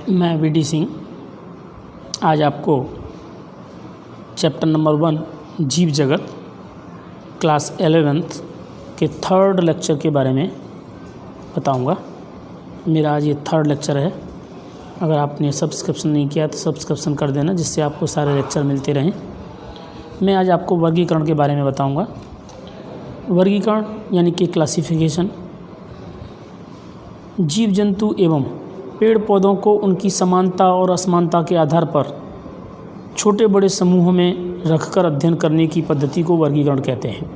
मैं वीडी सिंह आज आपको चैप्टर नंबर 1 जीव जगत क्लास 11th के थर्ड लेक्चर के बारे में बताऊंगा। मेरा आज ये थर्ड लेक्चर है। अगर आपने सब्सक्रिप्शन नहीं किया तो सब्सक्रिप्शन कर देना, जिससे आपको सारे लेक्चर मिलते रहें। मैं आज आपको वर्गीकरण के बारे में बताऊंगा। वर्गीकरण यानी कि क्लासिफिकेशन जीव जंतु एवं पेड़ पौधों को उनकी समानता और असमानता के आधार पर छोटे बड़े समूहों में रखकर अध्ययन करने की पद्धति को वर्गीकरण कहते हैं।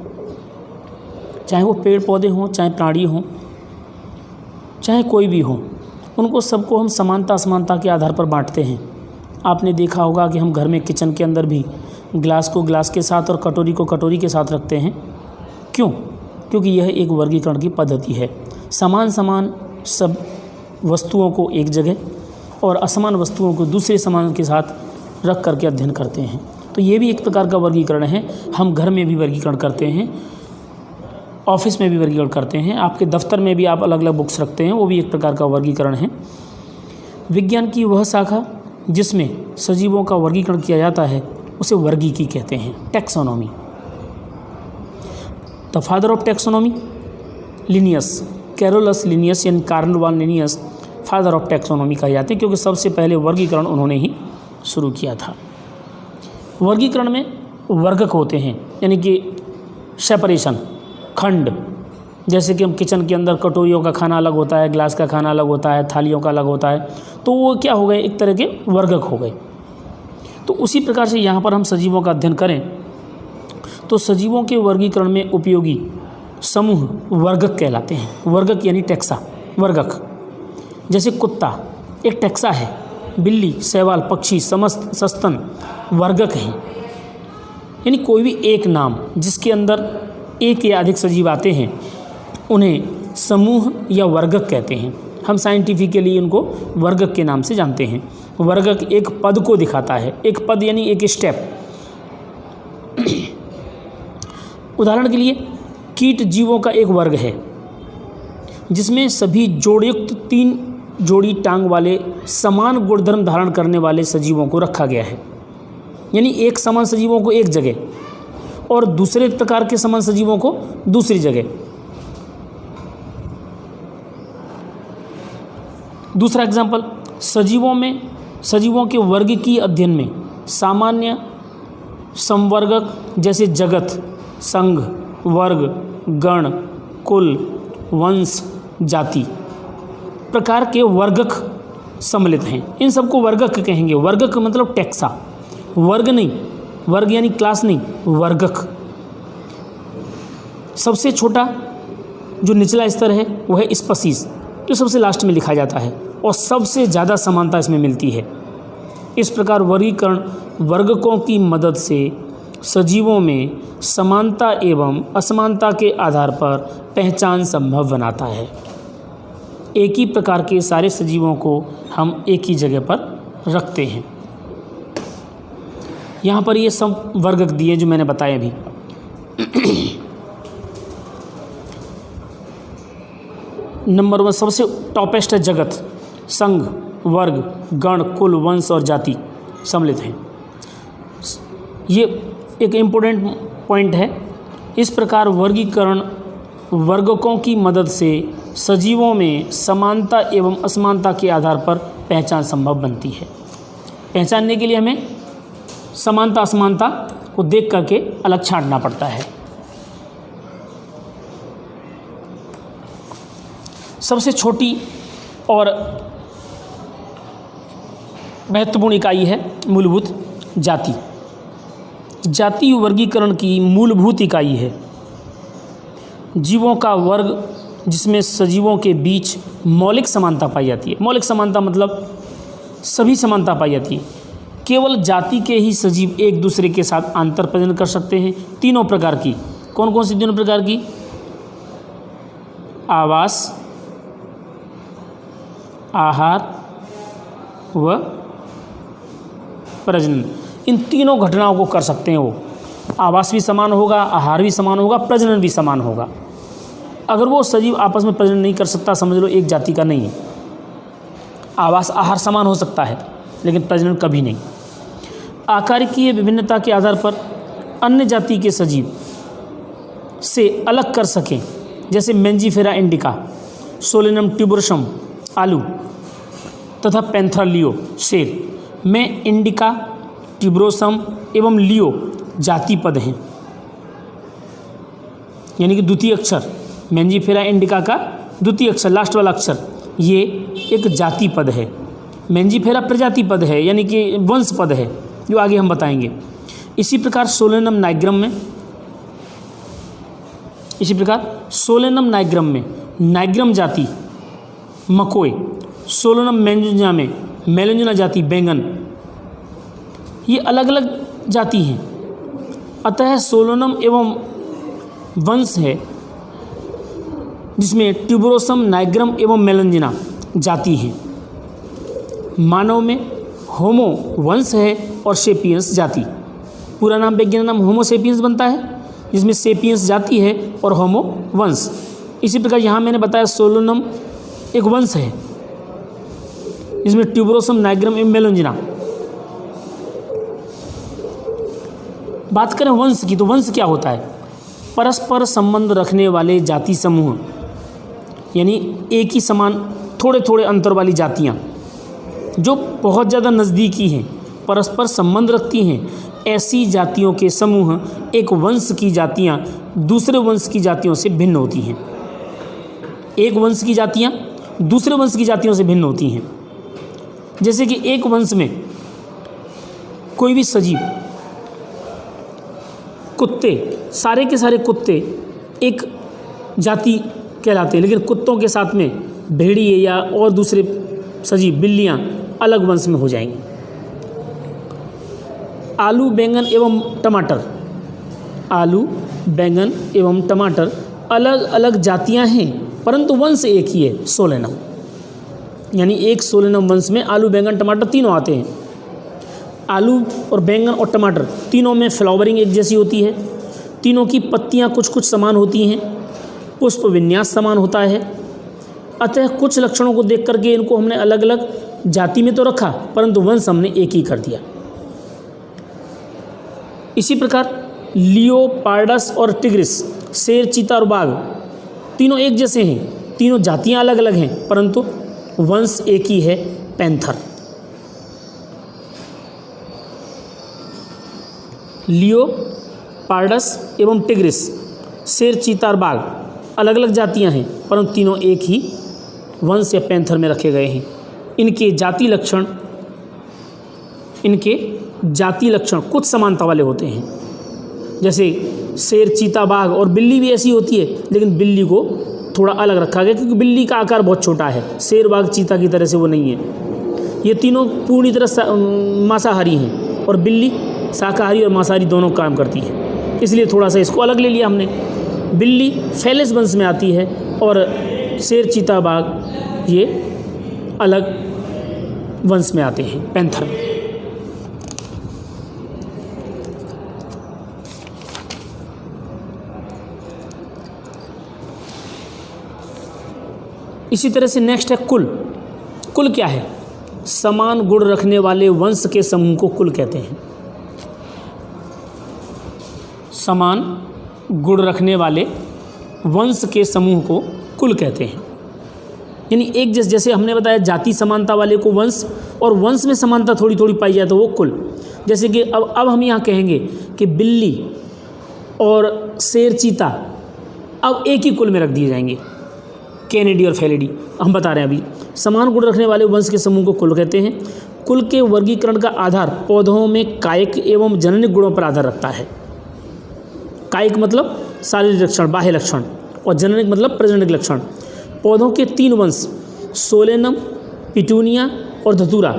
चाहे वो पेड़ पौधे हों, चाहे प्राणी हों, चाहे कोई भी हो, उनको सबको हम समानता असमानता के आधार पर बांटते हैं। आपने देखा होगा कि हम घर में किचन के अंदर भी गिलास को गिलास के साथ और कटोरी को कटोरी के साथ रखते हैं। क्यों? क्योंकि यह एक वर्गीकरण की पद्धति है। समान समान सब वस्तुओं को एक जगह और असमान वस्तुओं को दूसरे समान के साथ रख करके अध्ययन करते हैं। तो ये भी एक प्रकार का वर्गीकरण है। हम घर में भी वर्गीकरण करते हैं, ऑफिस में भी वर्गीकरण करते हैं, आपके दफ्तर में भी आप अलग अलग बुक्स रखते हैं, वो भी एक प्रकार का वर्गीकरण है। विज्ञान की वह शाखा जिसमें सजीवों का वर्गीकरण किया जाता है उसे वर्गीकी कहते हैं, taxonomy. The father of taxonomy Linnaeus, Carolus Linnaeus यानी Carl von Linnaeus father of taxonomy कहे जाते हैं, क्योंकि सबसे पहले वर्गीकरण उन्होंने ही शुरू किया था। वर्गीकरण में वर्गक होते हैं, यानी कि सेपरेशन, खंड। जैसे कि हम किचन के अंदर कटोरियों का खाना अलग होता है, ग्लास का खाना अलग होता है, थालियों का अलग होता है, तो वो क्या हो गए, एक तरह के वर्गक हो गए। तो उसी प्रकार से यहाँ पर हम सजीवों का अध्ययन करें तो सजीवों के वर्गीकरण में उपयोगी समूह वर्गक कहलाते हैं। वर्गक यानी टैक्सा, वर्गक। जैसे कुत्ता एक टैक्सा है, बिल्ली, शैवाल, पक्षी, समस्त सस्तन वर्गक हैं। यानी कोई भी एक नाम जिसके अंदर एक या अधिक सजीव आते हैं उन्हें समूह या वर्गक कहते हैं। हम साइंटिफिकली उनको वर्गक के नाम से जानते हैं। वर्गक एक पद को दिखाता है। एक पद यानी एक स्टेप। उदाहरण के लिए कीट जीवों का एक वर्ग है जिसमें सभी जोड़युक्त 3 जोड़ी टांग वाले समान गुणधर्म धारण करने वाले सजीवों को रखा गया है। यानी एक समान सजीवों को एक जगह और दूसरे प्रकार के समान सजीवों को दूसरी जगह। दूसरा एग्जाम्पल, सजीवों के वर्ग की अध्ययन में सामान्य समवर्गक जैसे जगत, संघ, वर्ग, गण, कुल, वंश, जाति प्रकार के वर्गक सम्मिलित हैं। इन सबको वर्गक कहेंगे। वर्गक मतलब टैक्सा, वर्ग नहीं, वर्ग यानी क्लास नहीं, वर्गक। सबसे छोटा जो निचला स्तर है वह है स्पीशीज, जो सबसे लास्ट में लिखा जाता है और सबसे ज़्यादा समानता इसमें मिलती है। इस प्रकार वर्गीकरण वर्गकों की मदद से सजीवों में समानता एवं असमानता के आधार पर पहचान संभव बनाता है। एक ही प्रकार के सारे सजीवों को हम एक ही जगह पर रखते हैं। यहाँ पर ये सब वर्गक दिए जो मैंने बताए अभी। नंबर 1 सबसे टॉपेस्ट है जगत, संघ, वर्ग, गण, कुल, वंश और जाति सम्मिलित हैं। ये एक इम्पोर्टेंट पॉइंट है। इस प्रकार वर्गीकरण वर्गकों की मदद से सजीवों में समानता एवं असमानता के आधार पर पहचान संभव बनती है। पहचानने के लिए हमें समानता असमानता को देख करके अलग छांटना पड़ता है। सबसे छोटी और महत्वपूर्ण इकाई है मूलभूत जाति। जाति वर्गीकरण की मूलभूत इकाई है। जीवों का वर्ग जिसमें सजीवों के बीच मौलिक समानता पाई जाती है। मौलिक समानता मतलब सभी समानता पाई जाती है। केवल जाति के ही सजीव एक दूसरे के साथ अंतर प्रजनन कर सकते हैं। 3 प्रकार की। कौन कौन सी 3 प्रकार की? आवास, आहार व प्रजनन। इन 3 घटनाओं को कर सकते हैं वो। आवास भी समान होगा, आहार भी समान होगा, प्रजनन भी समान होगा। अगर वो सजीव आपस में प्रजनन नहीं कर सकता, समझ लो एक जाति का नहीं है। आवास आहार समान हो सकता है लेकिन प्रजनन कभी नहीं। आकारिकीय विभिन्नता के आधार पर अन्य जाति के सजीव से अलग कर सकें, जैसे मेंजीफेरा इंडिका, सोलेनम ट्यूबरसम आलू तथा पैंथरा लियो शेर में इंडिका, ट्यूबरोसम एवं लियो जाति पद हैं, यानी कि द्वितीय अक्षर मेंजीफेरा इंडिका का द्वितीय अक्षर लास्ट वाला अक्षर ये एक जाति पद है। मेंजीफेरा प्रजाति पद है यानी कि वंश पद है, जो आगे हम बताएंगे। इसी प्रकार सोलेनम नाइग्रम में नाइग्रम जाति मकोय, सोलेनम मेंजुना में मेलेंजुना जाति बैंगन, ये अलग अलग जाति हैं। अतः सोलेनम एवं वंश है जिसमें ट्यूबरोसम, नाइग्रम एवं मेलेंजिना जाति हैं। मानव में होमो वंश है और सेपियंस जाति। पूरा नाम वैज्ञानिक नाम होमो सेपियंस बनता है, जिसमें सेपियंस जाति है और होमो वंश। इसी प्रकार यहाँ मैंने बताया सोलेनम एक वंश है जिसमें ट्यूबरोसम, नाइग्रम एवं मेलेंजिना। बात करें वंश की, तो वंश क्या होता है? परस्पर संबंध रखने वाले जाति समूह, यानी एक ही समान थोड़े थोड़े अंतर वाली जातियाँ जो बहुत ज़्यादा नज़दीकी हैं, परस्पर संबंध रखती हैं, ऐसी जातियों के समूह एक वंश की जातियाँ दूसरे वंश की जातियों से भिन्न होती हैं। एक वंश की जातियाँ दूसरे वंश की जातियों से भिन्न होती हैं। जैसे कि एक वंश में कोई भी सजीव, कुत्ते, सारे के सारे कुत्ते एक जाति कहलाते हैं, लेकिन कुत्तों के साथ में भेड़िए या और दूसरे सजीव, बिल्लियाँ अलग वंश में हो जाएंगी। आलू, बैंगन एवं टमाटर, आलू, बैंगन एवं टमाटर अलग अलग जातियां हैं, परंतु वंश एक ही है, सोलेनम। यानी एक सोलेनम वंश में आलू, बैंगन, टमाटर तीनों आते हैं। आलू और बैंगन और टमाटर तीनों में फ्लावरिंग एक जैसी होती है, तीनों की पत्तियां कुछ कुछ समान होती हैं, पुष्प विन्यास समान होता है। अतः कुछ लक्षणों को देख करके इनको हमने अलग अलग जाति में तो रखा, परंतु वंश हमने एक ही कर दिया। इसी प्रकार लियोपार्डस और टिग्रिस, शेर, चीता और बाघ तीनों एक जैसे हैं, तीनों जातियां अलग अलग हैं, परंतु वंश एक ही है, पैंथर। लियोपार्डस एवं टिग्रिस, शेर, चीता और बाघ अलग अलग जातियां हैं, परंतु तीनों एक ही वंश या पैंथर में रखे गए हैं। इनके जाति लक्षण कुछ समानता वाले होते हैं। जैसे शेर, चीता, बाघ और बिल्ली भी ऐसी होती है, लेकिन बिल्ली को थोड़ा अलग रखा गया क्योंकि बिल्ली का आकार बहुत छोटा है, शेर, बाघ, चीता की तरह से वो नहीं है। ये तीनों पूरी तरह मांसाहारी हैं और बिल्ली शाकाहारी और मांसाहारी दोनों काम करती है, इसलिए थोड़ा सा इसको अलग ले लिया हमने। बिल्ली फेलिस वंश में आती है और शेर, चीता, बाघ ये अलग वंश में आते हैं, पैंथर में। इसी तरह से नेक्स्ट है कुल। कुल क्या है? समान गुण रखने वाले वंश के समूह को कुल कहते हैं। समान गुण रखने वाले वंश के समूह को कुल कहते हैं। यानी एक जैसे हमने बताया जाति समानता वाले को वंश, और वंश में समानता थोड़ी थोड़ी पाई जाए तो वो कुल। जैसे कि अब हम यहाँ कहेंगे कि बिल्ली और शेर, चीता अब एक ही कुल में रख दिए जाएंगे, कैनिडी और फेलिडी। हम बता रहे हैं अभी समान गुण रखने वाले वंश के समूह को कुल कहते हैं। कुल के वर्गीकरण का आधार पौधों में कायिक एवं जननिक गुणों पर आधार रखता है। कायिक मतलब शारीरिक लक्षण, बाह्य लक्षण, और जननिक मतलब प्रजननिक लक्षण। पौधों के 3 वंश सोलेनम, पिटूनिया और धतूरा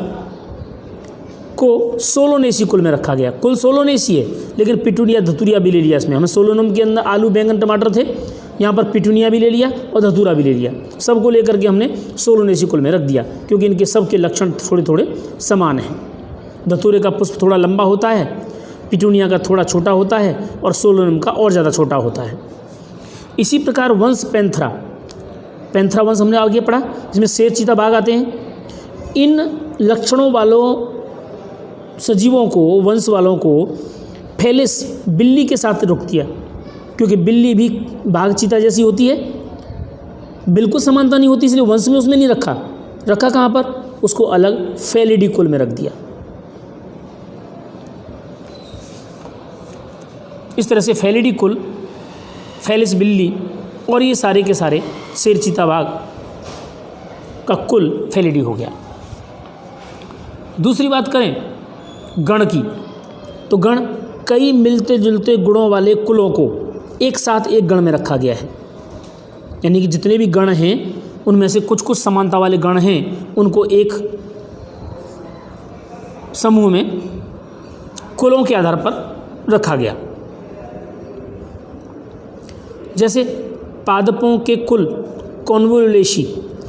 को सोलोनेसी कुल में रखा गया। कुल सोलोनेसी है, लेकिन पिटूनिया, धतूरिया भी ले लिया इसमें। हमें सोलोनम के अंदर आलू, बैंगन, टमाटर थे, यहाँ पर पिटूनिया भी ले लिया और धतूरा भी ले लिया। सबको लेकर के हमने सोलोनेसी कुल में रख दिया, क्योंकि इनके सबके लक्षण थोड़े थोड़े समान हैं। धतूरे का पुष्प थोड़ा लंबा होता है, पिटूनिया का थोड़ा छोटा होता है और सोलोनम का और ज़्यादा छोटा होता है। इसी प्रकार वंश पैंथरा वंश हमने आगे पढ़ा, जिसमें शेर, चीता, बाघ आते हैं। इन लक्षणों वालों सजीवों को, वंश वालों को फेलिस बिल्ली के साथ रोक दिया, क्योंकि बिल्ली भी बाघ चीता जैसी होती है, बिल्कुल समानता नहीं होती, इसलिए वंश में उसमें नहीं रखा। रखा कहाँ पर? उसको अलग फेलिडी कुल में रख दिया। इस तरह से फेलिडी कुल, फेलिस बिल्ली और ये सारे के सारे शेर चीता बाघ का कुल फेलिडी हो गया। दूसरी बात करें गण की, तो गण कई मिलते जुलते गुणों वाले कुलों को एक साथ एक गण में रखा गया है। यानी कि जितने भी गण हैं उनमें से कुछ कुछ समानता वाले गण हैं, उनको एक समूह में कुलों के आधार पर रखा गया। जैसे पादपों के कुल कॉन्वोल्यूलेसी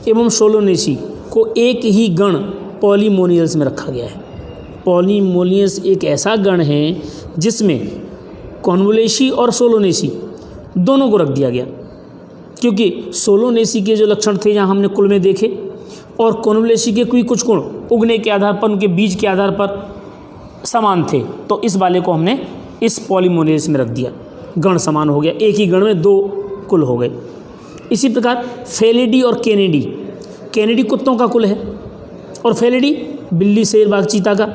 एवं सोलोनेसी को एक ही गण पॉलीमोनियल्स में रखा गया है। पॉलीमोनियल्स एक ऐसा गण है जिसमें कॉन्वोल्यूलेसी और सोलोनेसी दोनों को रख दिया गया, क्योंकि सोलोनेसी के जो लक्षण थे यहाँ हमने कुल में देखे, और कॉन्वोल्यूलेसी के कोई कुछ गुण उगने के आधार पर, उनके बीज के आधार पर समान थे, तो इस वाले को हमने इस पॉलीमोनियल्स में रख दिया, गण समान हो गया, एक ही गण में दो कुल हो गए। इसी प्रकार फेलिडी और केनेडी, केनेडी कुत्तों का कुल है और फेलिडी बिल्ली शेर बाघ चीता का,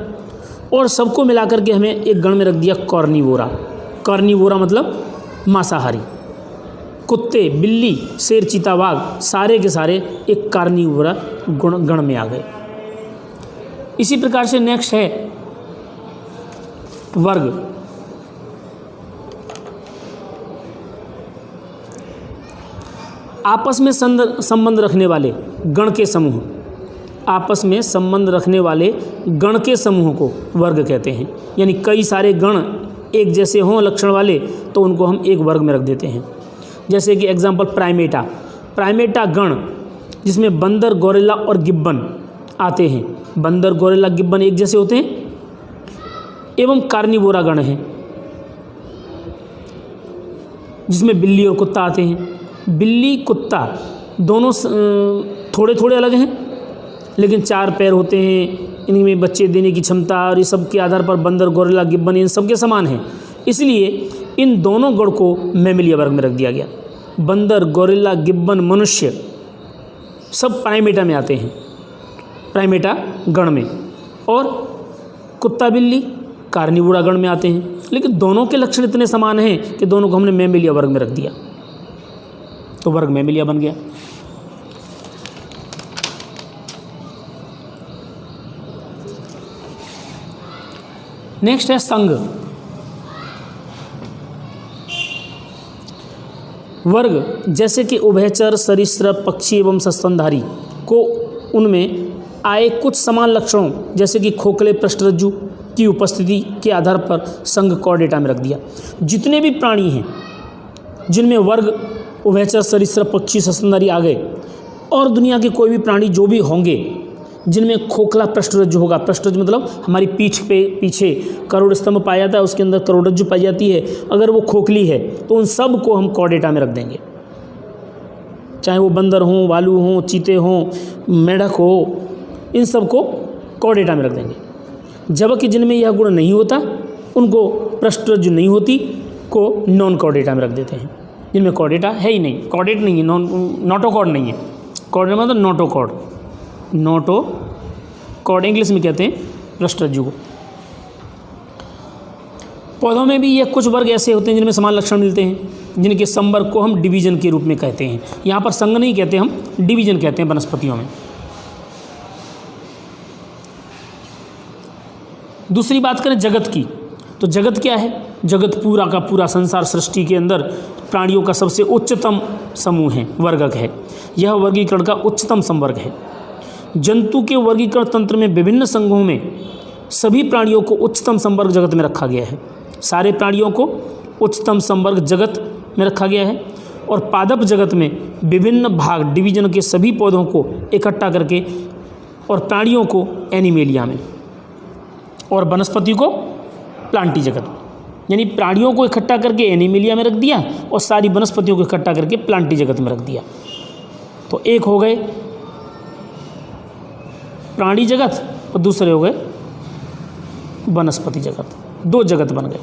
और सबको मिलाकर के हमें एक गण में रख दिया कॉर्निवोरा। कॉर्निवोरा मतलब मांसाहारी। कुत्ते, बिल्ली, शेर चीता बाघ सारे के सारे एक कार्निवोरा गण में आ गए। इसी प्रकार से नेक्स्ट है वर्ग। आपस में संबंध रखने वाले गण के समूह, आपस में संबंध रखने वाले गण के समूह को वर्ग कहते हैं। यानी कई सारे गण एक जैसे हों लक्षण वाले तो उनको हम एक वर्ग में रख देते हैं। जैसे कि एग्जांपल प्राइमेटा, प्राइमेटा गण जिसमें बंदर, गोरिल्ला और गिब्बन आते हैं। बंदर, गोरिल्ला, गिब्बन एक जैसे होते हैं। एवं कार्निवोरा गण है जिसमें बिल्ली और कुत्ता आते हैं। बिल्ली, कुत्ता दोनों थोड़े थोड़े अलग हैं, लेकिन चार पैर होते हैं, इनमें बच्चे देने की क्षमता और ये सब के आधार पर बंदर, गोरिल्ला, गिब्बन इन सब के समान हैं। इसलिए इन दोनों गण को मैमेलिया वर्ग में रख दिया गया। बंदर, गोरिल्ला, गिब्बन, मनुष्य सब प्राइमेटा में आते हैं, प्राइमेटा गण में, और कुत्ता, बिल्ली कार्निवोरा गण में आते हैं। लेकिन दोनों के लक्षण इतने समान हैं कि दोनों को हमने मैमेलिया वर्ग में रख दिया, तो वर्ग मैमेलिया बन गया। नेक्स्ट है संघ। वर्ग जैसे कि उभयचर, सरीसृप, पक्षी एवं सस्तनधारी को उनमें आए कुछ समान लक्षणों जैसे कि खोखले पृष्ठरज्जु की उपस्थिति के आधार पर संघ कॉर्डेटा में रख दिया। जितने भी प्राणी हैं जिनमें वर्ग उभयचर, सरीसृप, पक्षी, सस्तनधारी आ गए, और दुनिया के कोई भी प्राणी जो भी होंगे जिनमें खोखला पृष्ठरज्जु होगा, पृष्ठरज्जु मतलब हमारी पीठ पे पीछे करोड़ स्तंभ पाया जाता है, उसके अंदर करोड़रज्जु पाई जाती है, अगर वो खोखली है तो उन सब को हम कॉर्डेटा में रख देंगे। चाहे वो बंदर हों, भालू हों, चीते हों, मेढक हो, इन सब को कॉर्डेटा में रख देंगे। जबकि जिनमें यह गुण नहीं होता, उनको पृष्ठरज्जु नहीं होती, को नॉन कॉर्डेटा में रख देते हैं। जिनमें कॉर्डेटा है ही नहीं, कॉर्डेट नहीं है, नोटोकॉर्ड नहीं है। कॉर्डेट मतलब नोटोकॉर्ड, नोटोकॉर्ड इंग्लिश में कहते हैं पृष्ठरज्जु को। पौधों में भी ये कुछ वर्ग ऐसे होते हैं जिनमें समान लक्षण मिलते हैं, जिनके संवर्ग को हम डिवीजन के रूप में कहते हैं। यहाँ पर संघ नहीं कहते, हम डिवीजन कहते हैं वनस्पतियों में। दूसरी बात करें जगत की, तो जगत क्या है? जगत पूरा का पूरा संसार सृष्टि के अंदर प्राणियों का सबसे उच्चतम समूह है, वर्गक है। यह वर्गीकरण का उच्चतम संवर्ग है। जंतु के वर्गीकरण तंत्र में विभिन्न संघों में सभी प्राणियों को उच्चतम संवर्ग जगत में रखा गया है। सारे प्राणियों को उच्चतम संवर्ग जगत में रखा गया है। और पादप जगत में विभिन्न भाग डिवीजन के सभी पौधों को इकट्ठा करके, और प्राणियों को एनिमेलिया में, और वनस्पति को प्लांटी जगत में। यानी प्राणियों को इकट्ठा करके एनिमेलिया में रख दिया और सारी वनस्पतियों को इकट्ठा करके प्लांटी जगत में रख दिया। तो एक हो गए प्राणी जगत और दूसरे हो गए वनस्पति जगत। 2 जगत बन गए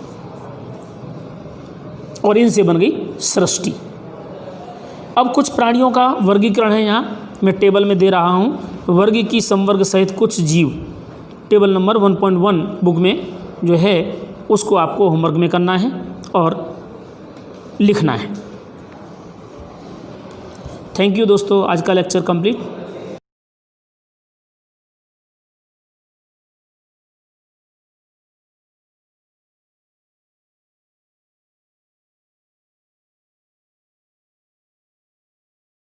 और इनसे बन गई सृष्टि। अब कुछ प्राणियों का वर्गीकरण है, यहाँ मैं टेबल में दे रहा हूँ। वर्ग की संवर्ग सहित कुछ जीव, टेबल नंबर 1.1 बुक में जो है उसको आपको होमवर्क में करना है और लिखना है। थैंक यू दोस्तों, आज का लेक्चर कंप्लीट।